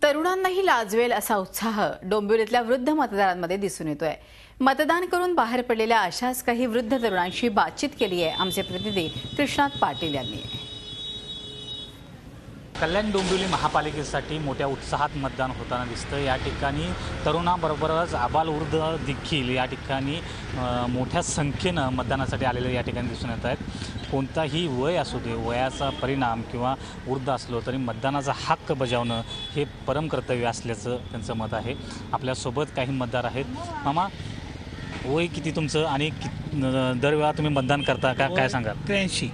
तरुणांनाही लाजवेल असा उत्साह डोंबिवलीतल्या वृद्ध मतदारांमध्ये दिसून येतोय। मतदान करून बाहेर पडलेल्या अशाच काही वृद्ध तरुणांशी बातचीत केली आहे आमचे प्रतिनिधी कृष्णात पाटील यांनी। कल्याण डोंबिवली महापालिकेसाठी मोठ्या उत्साहात मतदान होताना दिसतं। या ठिकाणी तरुणाबरोबरच आबालवृद्ध देखील या ठिकाणी मोठ्या संख्येनं मतदानासाठी आलेले या ठिकाणी दिसून येत आहेत। कोणताही वय असू दे, वयाचा परिणाम किंवा वृद्ध असलो तरी मतदानाचा हक्क बजावणं हे परम कर्तव्य असल्याचं त्यांचं मत आहे। आपल्यासोबत काही मतदार आहेत। मामा, वय किती तुमचं आणि दरवेळा तुम्ही मतदान करता का, काय सांगाल? 83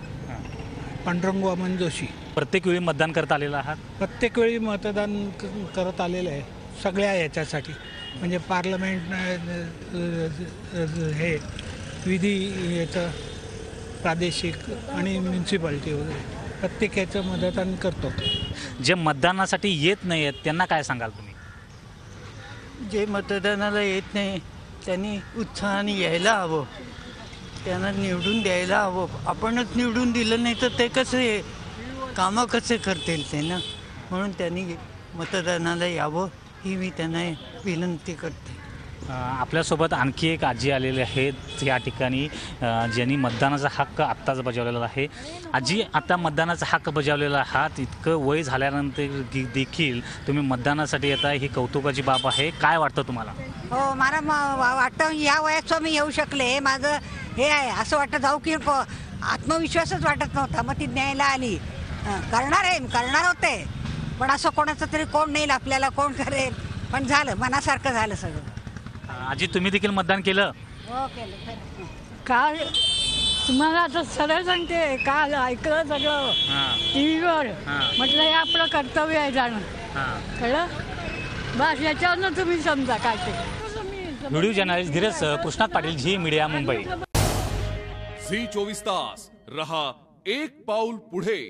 पांडुरंग वामन जोशी। प्रत्येक वेळी मतदान करत आलेलं आहात? प्रत्येक वेळी मतदान करत आलेलं आहे सगळ्या याच्यासाठी, म्हणजे पार्लमेंट, हे विधी, याचं प्रादेशिक आणि म्युन्सिपाल्टी वगैरे प्रत्येक याचं मतदान करतो। जे मतदानासाठी येत नाही आहेत त्यांना काय सांगाल तुम्ही? जे मतदानाला येत नाही त्यांनी उत्साहाने यायला हवं, त्यांना निवडून द्यायला हवं। आपणच निवडून दिलं नाही तर ते कसे कामं कसे करतील ते ना, म्हणून त्यांनी मतदानाला यावं ही मी त्यांना विनंती करते। आपल्यासोबत आणखी एक आजी आलेले आहेत या ठिकाणी, ज्यांनी मतदानाचा हक्क आत्ताच बजावलेला आहे। आजी, आता मतदानाचा हक्क बजावलेला आहात, इतकं वय झाल्यानंतर देखील तुम्ही मतदानासाठी येता, ही कौतुकाची बाब आहे। काय वाटतं तुम्हाला? हो, मला वाटतं या वयात मी येऊ शकले, माझं हे आहे असं वाटतं जाऊ की आत्मविश्वासच वाटत नव्हता, मग ती न्यायला आली। करणार होते, पण असं कोणाचं तरी कोण नाही, आपल्याला कोण करेल, पण झालं, मनासारखं झालं सगळं। आजी, तुम्ही देखील मतदान केलं? हो, केलं। काल तुम्हाला आता सरळ सांगते, काल ऐकलं सगळं टीव्हीवर, म्हटलं हे आपलं कर्तव्य आहे जाणं, कळलं? बस याच्यावरनं तुम्ही समजा काय ते। Video journalist Dheeraj Krishnat Patil, Zee media, Mumbai. Zee 24 तास रहा एक पाऊल पुढे।